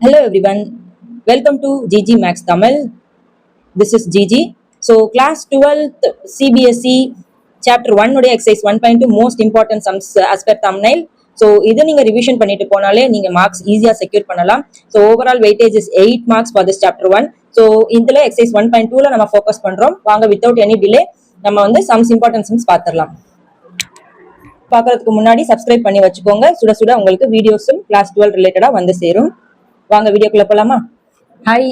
Hello everyone, welcome to GG Max Tamil. This is GG. So class 12th CBSE chapter 1 உடைய exercise 1.2 most important sums as per thumbnail. So இதை நீங்க revision பண்ணிட்டு போனாலே நீங்க marks ஈஸியா secure பண்ணலாம். So overall weightage is 8 marks for this chapter 1. So இதுல exercise 1.2ல நம்ம ஃபோக்கஸ் பண்றோம். வாங்க without any delay நம்ம வந்து sums important sums பார்த்திடலாம். பார்க்கறதுக்கு முன்னாடி சப்ஸ்கிரைப் பண்ணி வச்சுக்கோங்க. சுட சுட உங்களுக்கு வீடியோஸும் கிளாஸ் 12 ரிலேட்டடா வந்து சேரும். வாங்க வீடியோக்குள்ள போலாமா? Hi,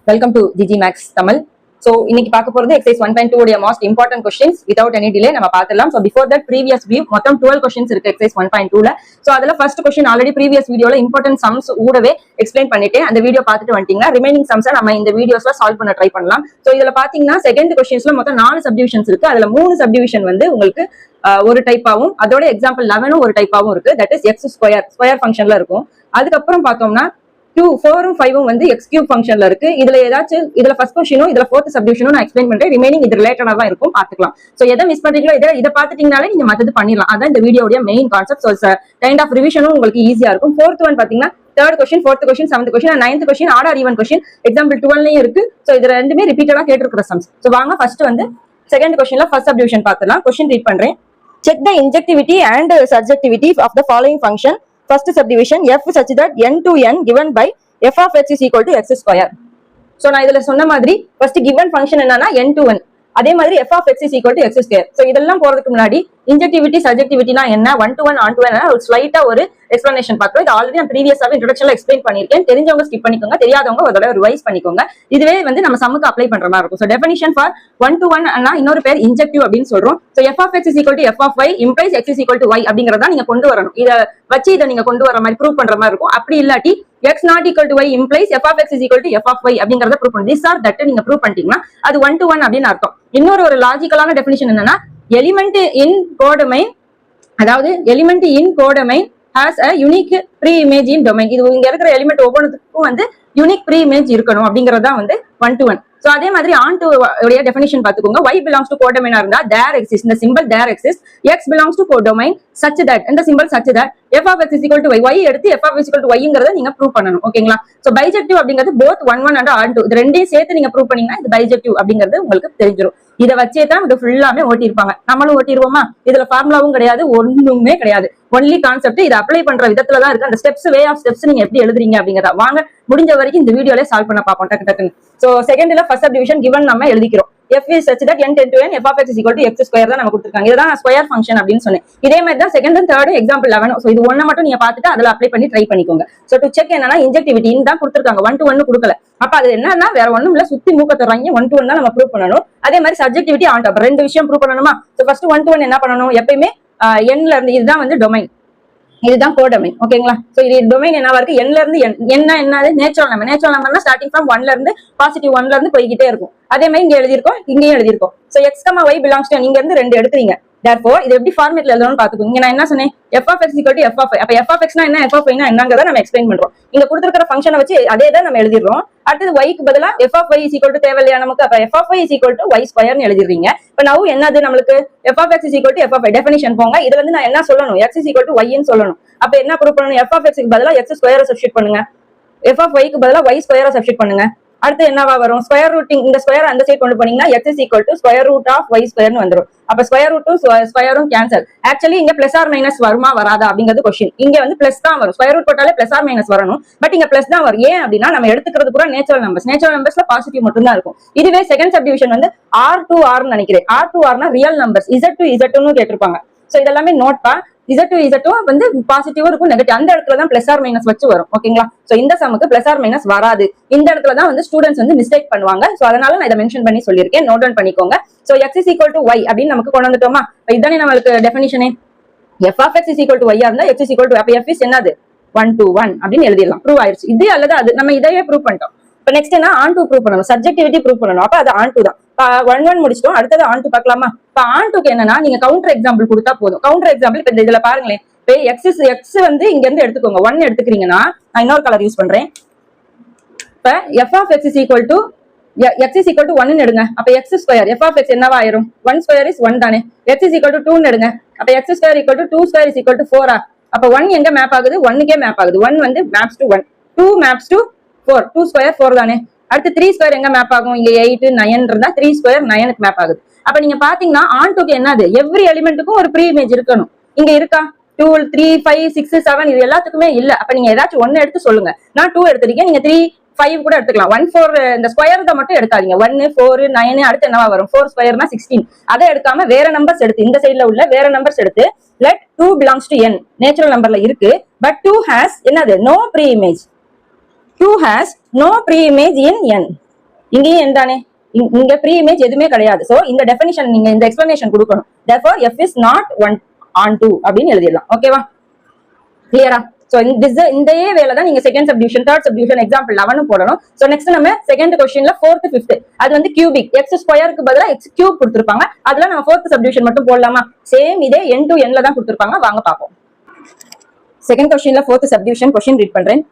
welcome to GG maths Tamil. So இன்னைக்கு பார்க்க போறது எக்ஸைஸ் 1.2 உடைய most important questions. Without any delay நம்ம பார்த்துலாம். So before that previous view மொத்தம் 12 கொஸ்டின்ஸ் இருக்கு எக்ஸைஸ் 1.2ல. ஸோ அதுல ஃபர்ஸ்ட் கொஸ்டின் ஆல்ரெடி ப்ரீவியஸ் வீடியோல இம்பார்ட்டன்ட் சம்ஸ் கூடவே எக்ஸ்பிளைன் பண்ணிட்டேன். அந்த வீடியோ பார்த்துட்டு வந்துட்டீங்கன்னா ரிமைனிங் சம்ஸை நம்ம இந்த வீடியோஸ்ல சால்வ் பண்ண ட்ரை பண்ணலாம். ஸோ இதுல பாத்தீங்கன்னா செகண்ட் கொஸ்டின்ஸ்ல மொத்தம் 4 சப்டிவிஷன்ஸ் இருக்கு. அதுல 3 சப்டிவிஷன் வந்து உங்களுக்கு ஒரு டைப்பாவும் அதோட எக்ஸாம்பிள் 11 ஒரு டைப்பாவும் இருக்கு. தட் இஸ் எக்ஸ் ஸ்கொயர் ஃபங்க்ஷன்ல இருக்கும். அதுக்கப்புறம் பார்த்தோம்னா 4ம் 5ம் வந்து எக்ஸ் கியூப் ஃபங்க்ஷன்ல இருக்கு. இதுல ஏதாச்சும் இதுல ஃபர்ஸ்ட் கொஸ்டினும் இதுல ஃபோர்த் சப்டிவிஷனும் நான் எக்ஸ்பிளைன் பண்றேன். ரிமைனிங் இது ரிலேட்டடா தான் இருக்கும், பாத்துக்கலாம். சோ எதை மிஸ் பண்றீங்களோ இதை பாத்துட்டீங்கனாலே நீங்க மத்தது பண்ணிடலாம். அதான் இந்த வீடியோட main concept. So kind of ரிவிஷனும் உங்களுக்கு ஈஸியா இருக்கும். ஃபோர்த் ஒன் பாத்தீங்கன்னா third question, fourth question, seventh question, ninth question, order even question example 12லயும் இருக்கு. சோ இது ரெண்டுமே ரிப்பீட்டடா கேட்டிருக்கிற சம்ஸ். சோ வாங்க ஃபர்ஸ்ட் வந்து செகண்ட் கொஸ்டின்ல ஃபர்ஸ்ட் சப்டிவிஷன் பார்த்துலாம். கொஸ்டின் ரீட் பண்றேன். Check the injectivity and surjectivity of the following function. First subdivision f such that n to n given by f of x is equal to x square. So நான் இதுல சொன்ன மாதிரி first given function என்னன்னா n to n, அதே மாதிரி f of x is equal to x square. So இதெல்லாம் போறதுக்கு முன்னாடி இன்ஜெக்டிவிட்டி சப்ஜெக்டிவிட்டினா என்ன, 1 to 1 on to 1 ஒரு ஸ்லைட்டா ஒரு எக்ஸ்பிளனேஷன் பார்க்கிறோம். இது ஆல்ரெடி நான் ப்ரீவியஸாவே இன்ட்ரோடக்ஷன்ல எக்ஸ்பிளைன் பண்ணிருக்கேன். தெரிஞ்சவங்க ஸ்கிப் பண்ணிக்கோங்க, தெரியாதவங்க ஒரு தடவை ரிவைஸ் பண்ணிக்கோங்க. இதுவே வந்து நம்ம சம்முக்கு அப்ளை பண்ற மாதிரி இருக்கும். ஸோ டெஃபினிஷன் ஃபார் 1 to 1 அண்ணா இன்னொரு பேர் இன்ஜெக்டிவ் அப்படின்னு சொல்றோம். So f of x is equal to f of y implies x is equal to y அப்படிங்கறத நீங்க கொண்டு வரணும். இதை வச்சு இதை நீங்க கொண்டு வர மாதிரி ப்ரூவ் பண்ற மாதிரி இருக்கும். அப்படி இல்லாட்டி x not equal to y implies f of x is equal to f of y அப்படிங்கறத ப்ரூவ் பண்ணணும். திஸ் ஆர் தட் நீங்க ப்ரூவ் பண்ணிட்டீங்கன்னா அது 1 to 1 அப்படின்னு அர்த்தம். இன்னொரு ஒரு லாஜிக்கலான டெஃபினிஷன் என்னன்னா எலிமெண்ட் இன் கோடமைன், அதாவது element in codomain has a unique pre image in domain. இது இங்க இருக்கிற எலிமெண்ட் ஒவ்வொன்றுக்கும் வந்து யூனிக் ப்ரீ இமேஜ் இருக்கணும் அப்படிங்கறத வந்து 1 to 1. சோ அதே மாதிரி ஆன் டு உடைய டெஃபினிஷன் பாத்துக்கோங்க. y belongs to codomain இருந்தா there exists, இந்த simple there exists. x belongs to codomain such that, இந்த simple such that f of x is equal to y, y எடுத்து f of x is equal to y-ங்கறத நீங்க prove பண்ணணும். ஓகேங்களா? So bijective அப்படிங்கிறது both 1 1 and on to இது ரெண்டையும் சேர்த்து நீங்க ப்ரூவ் பண்ணீங்கன்னா இது பைஜெக்டிவ் அப்படிங்கிறது உங்களுக்கு தெரிஞ்சிடும். இதை வச்சே தான் இது ஃபுல்லாமே ஓட்டி இருப்பாங்க. நம்மளும் ஓட்டிடுவோமா? இதுல ஃபார்முலாவும் கிடையாது, ஒண்ணுமே கிடையாது. Only concept. இது அப்ளை பண்ற விதத்துல தான் இருக்கு. அந்த ஸ்டெப்ஸ், வே ஆஃப் ஸ்டெப்ஸ் நீங்க எப்படி எழுதுறீங்க அப்படிங்கறத வாங்க முடிஞ்ச வரைக்கும் இந்த வீடியோல சால்வ் பண்ண பார்ப்போம் டக்கு டக்குன்னு. சோ செகண்ட்ல ஃபர்ஸ்ட் சப்டிவிஷன் given நம்ம எழுதிக்கிறோம். f is such that n to n f of x is equal to x square தான் நம்ம கொடுத்திருக்காங்க. இதுதான் ஸ்கொயர் ஃபங்க்ஷன் அப்படின்னு சொன்னேன். இதே மாதிரி தான் second and third example 11. So இது ஒண்ணு மட்டும் நீங்க பார்த்துட்டு அதுல அப்ளை பண்ணி ட்ரை பண்ணிக்கோங்க. சோ டு செக் என்னன்னா இன்ஜெக்டிவிட்டி தான் கொடுத்திருக்காங்க, 1 to 1 கொடுக்கல. அப்ப அது என்னன்னா வேற ஒண்ணும் இல்ல, சுத்தி மூக்க தர்றாங்க, 1 to 1 தான் நம்ம ப்ரூவ் பண்ணணும். அதே மாதிரி சப்ஜெக்டிவிட்டி ஆன் டாப் ரெண்டு விஷயம் ப்ரூவ் பண்ணணுமா? சோ ஃபர்ஸ்ட் 1 to 1 என்ன பண்ணணும், எப்பயுமே n ல இருந்து இதுதான் வந்து டொமைன், இதுதான் கோடமைன். ஓகேங்களா? சோ இது டொமைன் என்னவா இருக்கு, n ல இருந்து என்னது நேச்சுரல் நம்பர். நேச்சுரல் நம்பர்னா ஸ்டார்டிங் ஃப்ரம் 1 ல இருந்து பாசிட்டிவ் 1 ல இருந்து போய்கிட்டே இருக்கும். அதே மாதிரி இங்க எழுதியிருக்கோம், இங்கேயும் எழுதியிருக்கோம். So x, y belongs to நீங்க இருந்து 2 எடுக்கிறீங்க. therefore இது எப்படி ஃபார்மேட்ல எழுதணும்னு பாத்துக்கோங்க. இங்க நான் என்ன சொன்னேன், f of x equal to f of y. அப்ப f of x னா என்ன, f of y னா என்னங்கறத நம்ம எக்ஸ்பிளைன் பண்றோம். இங்க கொடுத்திருக்கிற ஃபங்க்ஷனை வச்சு அதே தான் நம்ம எழுதிடுறோம். அடுத்து y க்கு பதிலா f of y is equal to தேவையில்லையா நமக்கு? அப்ப f of y is equal to y square னு எழுதிடுறீங்க. இப்ப now என்னது நம்மளுக்கு, f of x is equal to f of y definition போங்க. இதுல இருந்து நான் என்ன சொல்லணும், x is equal to y ன்னு சொல்லணும். அப்ப என்ன ப்ரூவ் பண்ணணும், f of x க்கு பதிலா x ஸ்கொயரை சப்ஸ்டிட்யூட் பண்ணுங்க, f of y க்கு பதிலா y ஸ்கொயரை சப்ஸ்டிட்யூட் பண்ணுங்க. அடுத்து என்னவா வரும், ஸ்கொயர் ரூட்டிங், இந்த ஸ்கொயர் அந்த சைடு கொண்டு போனீங்கன்னா x is equal to square root of y ஸ்கொயர்னு வந்துரும். அப்ப ஸ்கொயர் ரூட்டும் ஸ்கொயரும் கேன்சல். ஆக்சுவலி இங்க பிளஸ் ஆர் மைனஸ் வருமா வராதா அப்படிங்கிறது கொஸ்டின். இங்க வந்து பிளஸ் தான் வரும். ஸ்கொயர் ரூட் போட்டாலே பிளஸ் ஆர் மைனஸ் வரணும். பட் இங்க பிளஸ் தான் வரும். ஏன் அப்படின்னா நம்ம எடுத்துக்கிறது பூரா நேச்சுரல் நம்பர்ஸ். நேச்சுரல் நம்பர்ஸ்ல பாசிட்டிவ் மட்டும் தான் இருக்கும். இதுவே செகண்ட் சப்டிவிஷன் வந்து r to r னு நினைக்கிறேன். r to r னா real numbers, z to z னு கேட்டிருப்பாங்க. சோ இதெல்லாமே நோட் பா. z to z வந்து பாசிட்டிவ் இருக்கும், நெகட்டிவ். அந்த இடத்துல தான் பிளஸ் ஆர் மைனஸ் வச்சு வரும். ஓகேங்களா? சோ இந்த சம்முக்கு பிளஸ் ஆர் மைனஸ் வராது. இந்த இடத்துல தான் வந்து ஸ்டூடெண்ட்ஸ் வந்து மிஸ்டேக் பண்ணுவாங்க. சோ அதனால நான் இதை மென்ஷன் பண்ணி சொல்லியிருக்கேன், நோட் டவுன் பண்ணிக்கோங்க. So x is equal to y அப்படின்னு நமக்கு கொண்டு வந்துட்டோமா? இதுதானே நம்மளுக்கு டெஃபினிஷனே. f of x is equal to y ஆ இருந்தா x is equal to, அப்ப f is என்னது, 1 to 1 அப்படின்னு எழுதிடலாம். ப்ரூவ் ஆயிடுச்சு. இது அல்லது அது, நம்ம இதையே ப்ரூவ் பண்ணிட்டோம். இப்ப நெக்ஸ்ட் என்ன, ஆன் டு ப்ரூவ் பண்ணணும், சப்ஜெக்டிவிட்டி ப்ரூவ் பண்ணணும். அப்ப அது ஆன் டு தான். 1 1 முடிச்சிட்டோம். அடுத்தது ஆன் டு பார்க்கலாமா? இப்ப ஆன் டுக்கு என்னன்னா நீங்க கவுண்டர் எக்ஸாம்பிள் கொடுத்தா போதும். கவுண்டர் எக்ஸாம்பிள் இப்ப இதுல பாருங்களேன். இப்ப x வந்து இங்க இருந்து எடுத்துக்கோங்க, 1 எடுத்துக்கிறீங்கன்னா நான் இன்னொரு கலர் யூஸ் பண்றேன். இப்ப f of x is equal to x is equal to 1 ன்னு எடுங்க. அப்ப x square f of x என்னவா ஆயிரும், 1 ஸ்கொயர் இஸ் 1 தானே. x is equal to 2 ன்னு எடுங்க. அப்ப x square equal to 2 square is equal to 4 ஆ. அப்ப 1 எங்க மேப் ஆகுது, 1 க்கே மேப் ஆகுது. 1 வந்து maps to 1. 2 maps to 4, 2 square 4 தானே. அடுத்து 3 ஸ்கொயர் எங்க மேப் ஆகும், இங்க 8 9 இருந்தா 3 ஸ்கொயர் 9க்கு மேப் ஆகுது. அப்ப நீங்க பாத்தீங்கன்னா ஆன் டுக்கு என்னது, எவ்ரி எலிமெண்ட்டுக்கும் ஒரு ப்ரீ இமேஜ் இருக்கணும். இங்க இருக்கா 2 3 5 6 7 இது எல்லாத்துக்குமே இல்ல. அப்ப நீங்க ஏதாச்சும் ஒன்னு எடுத்து சொல்லுங்க. நான் 2 எடுத்திருக்கேன், நீங்க 3 5 கூட எடுத்துக்கலாம். 1 4 இந்த ஸ்கொயர் தான் மட்டும் எடுக்காதீங்க. 1 4 9 அடுத்து என்னவா வரும், 4 ஸ்கொயர்னா 16. அதை எடுக்காம வேற நம்பர்ஸ் எடுத்து, இந்த சைடுல உள்ள வேற நம்பர்ஸ் எடுத்து let 2 belongs to n natural நம்பர்ல இருக்கு. பட் 2 has என்னது, no pre image. 2 has no pre image in n. இங்கேயும் n தானே, இங்க ப்ரீ இமேஜ் எதுவுமே கிடையாது. சோ இந்த டெஃபினிஷன் நீங்க இந்த எக்ஸ்பிளனேஷன் கொடுக்கணும். therefore f is not 1 on 2 அப்படின்னு எழுதிடலாம். ஓகேவா, கிளியரா? சோ இந்த வேலை தான் நீங்க second subdivision, third subdivision, example 11 போடணும். சோ நெக்ஸ்ட் நம்ம செகண்ட் क्वेश्चनல 4th 5th அது வந்து கியூபிக், எக்ஸ் ஸ்கொயருக்கு பதிலா எக்ஸ் கியூப் கொடுத்திருப்பாங்க. அதுல நம்ம 4th சப்டிவிஷன் மட்டும் போடலாமா? சேம் இதே n to n ல தான் கொடுத்திருப்பாங்க. வாங்க பாப்போம். செகண்ட் क्वेश्चनல 4th சப்டிவிஷன் क्वेश्चन ரீட் பண்றேன்.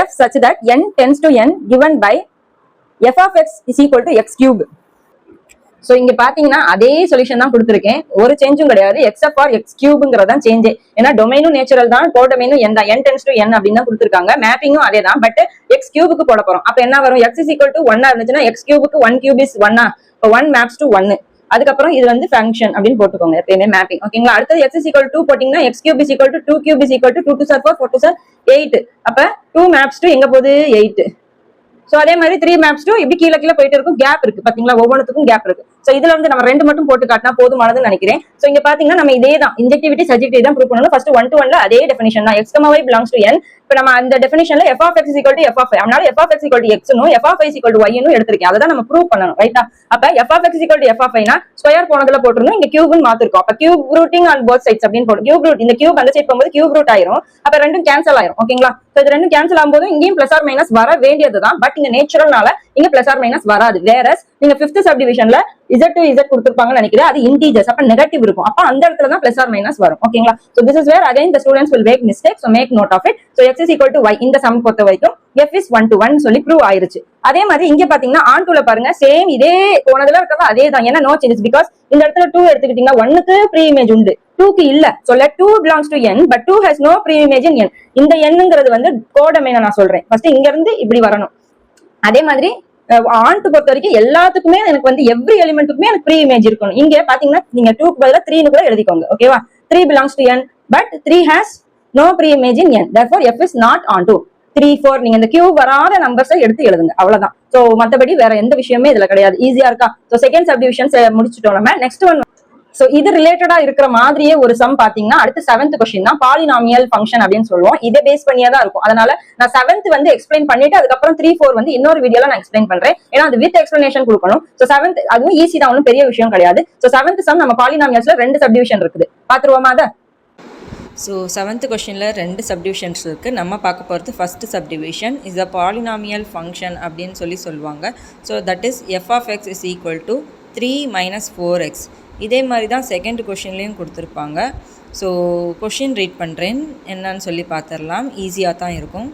f such that n tends to n given by f of x is equal to x cube. So இங்க பாத்தீங்கன்னா அதே சொல்யூஷன் தான் கொடுத்திருக்கேன், ஒரு சேஞ்சும் கிடையாது. எக்ஸப்ட் ஃபார் எக்ஸ் கியூப்ங்கிறது தான் சேஞ்சே. ஏன்னா டொமைனும் நேச்சுரல் தான், கோடொமைனும் n தான், n tends to n அப்படின்னு தான் கொடுத்திருக்காங்க. மேப்பிங்கும் அதே தான், பட் எக்ஸ் கியூபுக்கு போட போறோம். அப்ப என்ன வரும், x is equal to 1 இருந்துச்சுன்னா X கியூபுக்கு 1 cube is 1. 1 maps to 1. அதுக்கப்புறம் இது வந்து ஃபங்க்ஷன் அப்படின்னு போட்டுக்கோங்க எப்பயுமே மேப்பிங். ஓகேங்களா, அடுத்தது x is equal to போட்டீங்கன்னா x cube is equal to 2 cube is equal to 2 2 4 4 2 8. அப்ப 2 maps to எங்க போகுது, 8. சோ அதே மாதிரி 3 maps to இப்படி கீழே கீழே போயிட்டு இருக்கும், கேப் இருக்கு பாத்தீங்களா, ஒவ்வொன்றுக்கும் கேப் இருக்கு. சோ இதுல வந்து நம்ம 2 மட்டும் போட்டு காட்டினா போதுமானதுன்னு நினைக்கிறேன். சோ இங்க பாத்தீங்கன்னா நம்ம இதே தான் இன்ஜெக்டிவிட்டி சப்ஜெக்டிவிட்டி தான் ப்ரூவ் பண்ணணும். ஃபர்ஸ்ட் 1 to 1ல அதே டெஃபினிஷன் தான், x, y belongs to n. இப்ப நம்ம அந்த டெஃபினிஷன்ல f of x is equal to f of y, அதனால f of x equal to x னும் f of y is equal to y னும் எடுத்திருக்கேன். அத தான் நம்ம ப்ரூவ் பண்ணனும், ரைட்டா? அப்ப f of x is equal to f of y னா ஸ்கொயர் போனதுல போட்டுறணும், இங்க கியூப் னு மாத்திருக்கோம். அப்ப cube rooting on both sides அப்படினு போடு. கியூப் ரூட், இந்த கியூப் அந்த சைடு போகும்போது கியூப் ரூட் ஆயிரும். அப்ப ரெண்டும் கேன்சல் ஆயிரும். ஓகேங்களா, சோ இது ரெண்டும் கேன்சல் ஆகும்போது இங்கேயும் பிளஸ் ஆர் மைனஸ் வர வேண்டியதுதான். பட் இங்க நேச்சுரல்னால இங்க பிளஸ் ஆர் மைனஸ் வராது. வேறஸ் நீங்க 5th சப்டிவிஷன்ல z to z கொடுத்திருப்பாங்கன்னு நினைக்கிறேன், அது இன்டிஜர்ஸ், அப்ப நெகட்டிவ் இருக்கும். அப்ப அந்த இடத்துல தான் பிளஸ் ஆர் மைனஸ் வரும். ஓகேங்களா, so this is where again the students will make mistake, so make note of it. so x is equal to y இந்த சம் பொறுத்த வரைக்கும் f is 1 to 1 சொல்லி ப்ரூவ் ஆயிருச்சு. அதே மாதிரி இங்க பாத்தீங்கன்னா ஆன் டூல பாருங்க, சேம் இதே போனதுல இருக்கிறது அதே தான். ஏன்னா நோ சேஞ்சஸ், பிகாஸ் இந்த இடத்துல 2 எடுத்துக்கிட்டீங்கன்னா 1க்கு ப்ரீ இமேஜ் உண்டு, 2க்கு இல்ல. So let 2 belongs to n but 2 has no pre image in n. இந்த nங்கிறது வந்து கோடமைனை நான் சொல்றேன். ஃபர்ஸ்ட் இங்க இருந்து இப்படி வரணும். அதே மாதிரி ஆன் டு பொறுத்த வரைக்கும் எல்லாத்துக்குமே எனக்கு வந்து எவ்ரி எலிமெண்ட்டுக்குமே எனக்கு ப்ரீ இமேஜ் இருக்கணும். இங்க பாத்தீங்கன்னா நீங்க 2க்கு பதிலா 3 னு கூட எழுதிக்கோங்க. ஓகேவா, 3 belongs to n but 3 has no pre image in n, therefore f is not on 2. 3 4 நீங்க இந்த கியூப் வராத நம்பர்ஸை எடுத்து எழுதுங்க, அவ்வளவுதான். சோ மத்தபடி வேற எந்த விஷயமே இதுல கிடையாது. ஈஸியா இருக்கா? சோ செகண்ட் சப்டிவிஷன் முடிச்சிட்டோம் நம்ம. நெக்ஸ்ட் ஒன், சோ இது ரிலேட்டடா இருக்கிற மாதிரியே ஒரு சம் பாத்தீங்கன்னா அடுத்து 7th கொஸ்டின் தான், பாலினாமியல் ஃபங்க்ஷன் அப்படின்னு சொல்லுவோம். இதை பேஸ் பண்ணியே தான் இருக்கும். அதனால நான் 7th வந்து எக்ஸ்பிளைன் பண்ணிட்டு அதுக்கப்புறம் 3 4 வந்து இன்னொரு வீடியோல நான் எக்ஸ்பிளைன் பண்றேன். ஏன்னா அது வித் எக்ஸ்பிளனேஷன் கொடுக்கணும். சோ 7th அதுவும் ஈஸி தான், ஒன்றும் பெரிய விஷயம் கிடையாது. சோ 7th சம் நம்ம பாலினாமியல்ஸ்ல 2 சப்டிவிஷன் இருக்குது, பாத்துருவோமா அத? ஸோ 7th கொஸ்டினில் 2 சப்டிவிஷன்ஸ் இருக்குது. நம்ம பார்க்க போகிறது first subdivision is a polynomial function அப்படின்னு சொல்லுவாங்க. So that is F of X is equal to 3 - 4x. இதே மாதிரி தான் செகண்ட் கொஷின்லேயும் கொடுத்துருப்பாங்க. ஸோ கொஷின் ரீட் பண்ணுறேன், என்னன்னு சொல்லி பார்த்துடலாம், ஈஸியாக தான் இருக்கும்.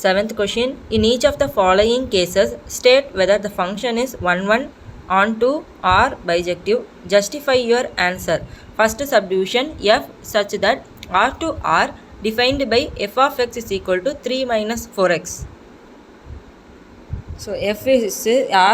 7th question, in each of the following cases state whether the function is 1 1 on 2 or bijective. Justify your answer. First subdivision, f such that r to r defined by f of x is equal to 3 - 4x. So f is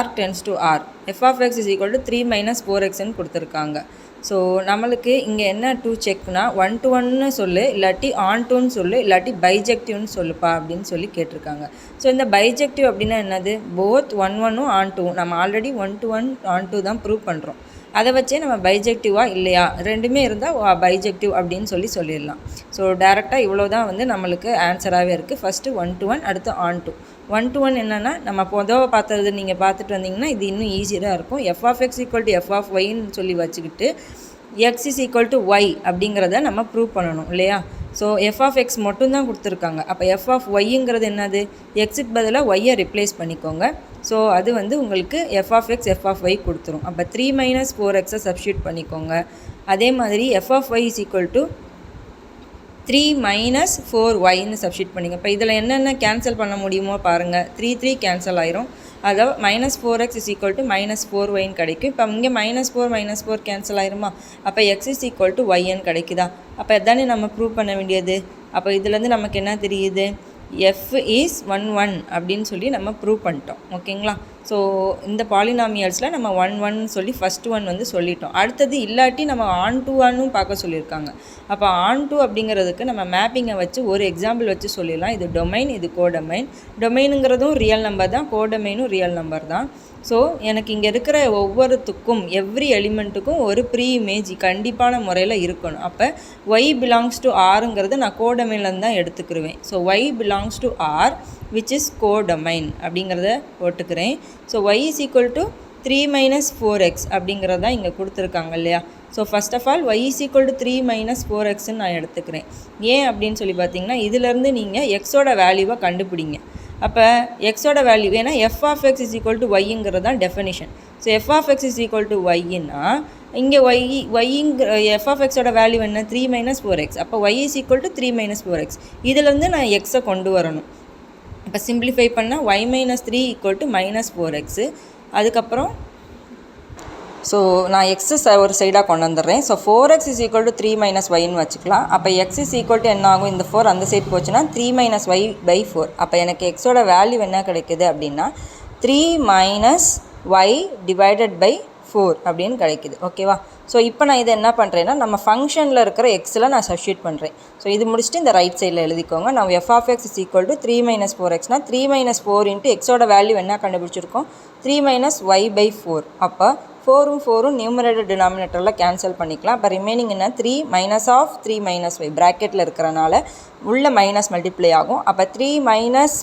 r tends to r, f of x is equal to 3 - 4x ன்னு கொடுத்துருக்காங்க. So நம்மளுக்கு இங்கே என்ன two செக்னா 1 to 1ன்னு சொல்லு, இல்லாட்டி on டூன்னு சொல்லு, இல்லாட்டி பைஜெக்டிவ்னு சொல்லுப்பா அப்படின்னு சொல்லி கேட்டிருக்காங்க. ஸோ இந்த பைஜெக்டிவ் அப்படின்னா என்னது, போத் 1 1ம் ஆன் டூ. நம்ம ஆல்ரெடி 1 to 1 ஆன் டூ தான் ப்ரூவ் பண்ணுறோம். அதை வச்சே நம்ம பைஜெக்டிவா இல்லையா, ரெண்டுமே இருந்தால் பைஜெக்டிவ் அப்படின்னு சொல்லிடலாம். ஸோ டேரெக்டாக இவ்வளோ தான் வந்து நம்மளுக்கு ஆன்சராகவே இருக்குது. ஃபஸ்ட்டு 1 to 1, அடுத்து ஆன் டூ. 1 to 1 என்னென்னா நம்ம பொதுவாக பார்த்தது நீங்கள் பார்த்துட்டு வந்தீங்கன்னா இது இன்னும் ஈஸியாக இருக்கும். F of x equal to f of ஒய்ன்னு சொல்லி வச்சுக்கிட்டு x is equal to y அப்படிங்கிறத நம்ம ப்ரூவ் பண்ணணும் இல்லையா. ஸோ எஃப் ஆஃப் எக்ஸ் மட்டும்தான் கொடுத்துருக்காங்க. அப்போ எஃப் ஆஃப் ஒய்ங்கிறது என்னது, எக்ஸுக்கு பதிலாக ஒய்யை ரிப்ளேஸ் பண்ணிக்கோங்க. ஸோ அது வந்து உங்களுக்கு f of x f of y கொடுத்துரும். அப்போ 3 - 4xஐ சப்ஸ்டியூட் பண்ணிக்கோங்க. அதே மாதிரி f of y is equal to 3 - 4yன்னு சப்ஸ்டியூட் பண்ணிங்க. இப்போ இதில் என்னென்ன கேன்சல் பண்ண முடியுமோ பாருங்கள். 3 3 கேன்சல் ஆயிரும். அதாவது -4x இஸ் ஈக்குவல் டு -4yன்னு கிடைக்கும். இப்போ இங்கே -4 கேன்சல் ஆயிருமா? அப்போ x இஸ் ஈக்குவல் டு yன்னு கிடைக்குதா? அப்போ இதானே நம்ம ப்ரூவ் பண்ண வேண்டியது. அப்போ இதுலேருந்து நமக்கு என்ன தெரியுது, f இஸ் 1 அப்படின்னு சொல்லி நம்ம ப்ரூவ் பண்ணிட்டோம். ஓகேங்களா? ஸோ இந்த பாலினாமியல்ஸில் நம்ம 1 சொல்லி ஃபஸ்ட் ஒன் வந்து சொல்லிட்டோம். அடுத்தது இல்லாட்டி நம்ம ஆன் டு ஆனும் பார்க்க சொல்லியிருக்காங்க. அப்போ ஆன் டு அப்படிங்கிறதுக்கு நம்ம மேப்பிங்கை வச்சு ஒரு எக்ஸாம்பிள் வச்சு சொல்லிடலாம். இது டொமைன், இது கோடொமைன். டொமைனுங்கிறதும் ரியல் நம்பர் தான், கோடொமைனும் ரியல் நம்பர் தான். ஸோ எனக்கு இங்கே இருக்கிற ஒவ்வொருத்துக்கும் எவ்ரி எலிமெண்ட்டுக்கும் ஒரு ப்ரீ இமேஜ் கண்டிப்பான முறையில் இருக்கணும். அப்போ y பிலாங்ஸ் டு ஆருங்கிறது நான் கோடொமைன்லேருந்து தான் எடுத்துக்கிருவேன். So y belongs to R which is codomain அப்படிங்கிறத போட்டுக்கிறேன். So y is equal to 3 - 4x அப்படிங்கிறது தான் இங்கே கொடுத்துருக்காங்க இல்லையா? So first of all y is equal to 3 - 4xன்னு நான் எடுத்துக்கிறேன். ஏன் அப்படின்னு சொல்லி பார்த்தீங்கன்னா இதிலேருந்து நீங்கள் எக்ஸோட வேல்யூவை கண்டுபிடிங்க. அப்போ எக்ஸோட வேல்யூ ஏன்னா f of x is equal to ஒய்ங்கிறது தான் definition. So f of x is equal to ஒய்ன்னா இங்கே ஒய்ங்கிற f ஆஃப் எக்ஸோட வேல்யூ என்ன, 3 - 4x. அப்போ y is equal to 3 - 4x. இதிலேருந்து நான் எக்ஸை கொண்டு வரணும். இப்போ சிம்பிளிஃபை பண்ணால் y - 3 ஈக்குவல் டு -4x. அதுக்கப்புறம் ஸோ நான் எக்ஸை ஒரு சைடாக கொண்டு வந்துடுறேன். So 4x is equal to 3 - yன்னு வச்சுக்கலாம். அப்போ எக்ஸ் இஸ் ஈக்குவல் டு என்ன ஆகும், இந்த 4 அந்த சைடு போச்சுன்னா 3 - y/4. அப்போ எனக்கு எக்ஸோட வேல்யூ என்ன கிடைக்குது அப்படின்னா 3 - y டிவைடட் பை 4 அப்படின்னு கிடைக்குது. ஓகேவா? ஸோ இப்போ நான் இதை என்ன பண்ணுறேன்னா நம்ம ஃபங்க்ஷனில் இருக்கிற எக்ஸில் நான் சப்ஸ்டியூட் பண்ணுறேன். ஸோ இது முடிச்சுட்டு இந்த ரைட் சைடில் எழுதிக்கோங்க. நம்ம f of x is equal to 3 - 4xனா 3 - 4 இன்ட்டு எக்ஸோட வேல்யூ என்ன கண்டுபிடிச்சிருக்கோம், 3 - y/4. அப்போ 4ம் நியூமரேட்டர் டினாமினேட்டரில் கேன்சல் பண்ணிக்கலாம். அப்போ ரிமைனிங் என்ன, 3 - ஆஃப் 3 - y ப்ராக்கெட்டில் இருக்கிறனால உள்ள மைனஸ் மல்டிப்ளை ஆகும். அப்போ 3 -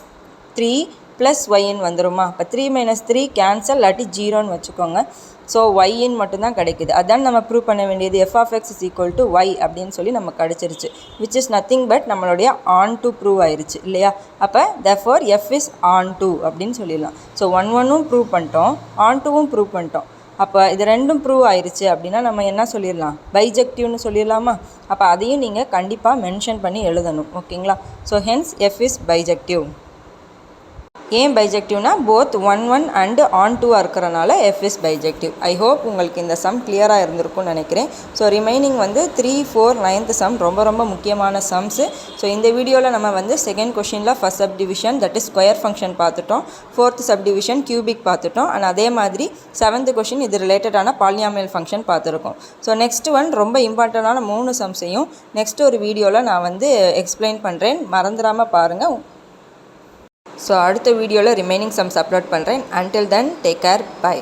3 ப்ளஸ் ஒய்ன்னு வந்துடுமா? அப்போ 3 - 3 கேன்சல், இல்லாட்டி 0ன்னு வச்சுக்கோங்க. ஸோ ஒய்ன்னு மட்டும்தான் கிடைக்குது. அதான் நம்ம ப்ரூவ் பண்ண வேண்டியது. f of x is equal to y அப்படின்னு சொல்லி நம்ம கிடச்சிருச்சு. விச் இஸ் நத்திங் பட் நம்மளுடைய ஆன் டு ப்ரூவ் ஆயிடுச்சு இல்லையா? அப்போ therefore f is onto அப்படின்னு சொல்லிடலாம். ஸோ 1 ப்ரூவ் பண்ணிட்டோம், ஆன் டூவும் ப்ரூவ் பண்ணிட்டோம். அப்போ இது ரெண்டும் ப்ரூவ் ஆயிடுச்சு அப்படின்னா நம்ம என்ன சொல்லிடலாம், பைஜெக்டிவ்னு சொல்லிடலாமா? அப்போ அதையும் நீங்கள் கண்டிப்பாக மென்ஷன் பண்ணி எழுதணும். ஓகேங்களா? So hence f is bijective. ஏன் பைஜெக்டிவ்னா போத் 1 அண்டு ஆன் டூவாக இருக்கிறனால f is bijective. I hope உங்களுக்கு இந்த சம் கிளியராக இருந்திருக்கும்னு நினைக்கிறேன். ஸோ ரிமைனிங் வந்து 3, 4, 9th சம் ரொம்ப முக்கியமான சம்ஸு. ஸோ இந்த வீடியோவில் நம்ம வந்து செகண்ட் கொஷினில் first subdivision that is square function பார்த்துட்டோம், 4th சப்டிவிஷன் கியூபிக் பார்த்துட்டோம், அண்ட் அதே மாதிரி 7th கொஷின் இது ரிலேட்டடான பாலினாமியல் ஃபங்க்ஷன் பார்த்துருக்கோம். ஸோ நெக்ஸ்ட் ஒன் ரொம்ப இம்பார்ட்டண்டான 3 சம்ஸையும் நெக்ஸ்ட் ஒரு வீடியோவில் நான் வந்து எக்ஸ்பிளைன் பண்ணுறேன், மறந்துடாமல் பாருங்கள். ஸோ அடுத்த வீடியோவில் ரிமைனிங் சம்ஸ் அப்லோட் பண்ணுறேன். Until then take care, by.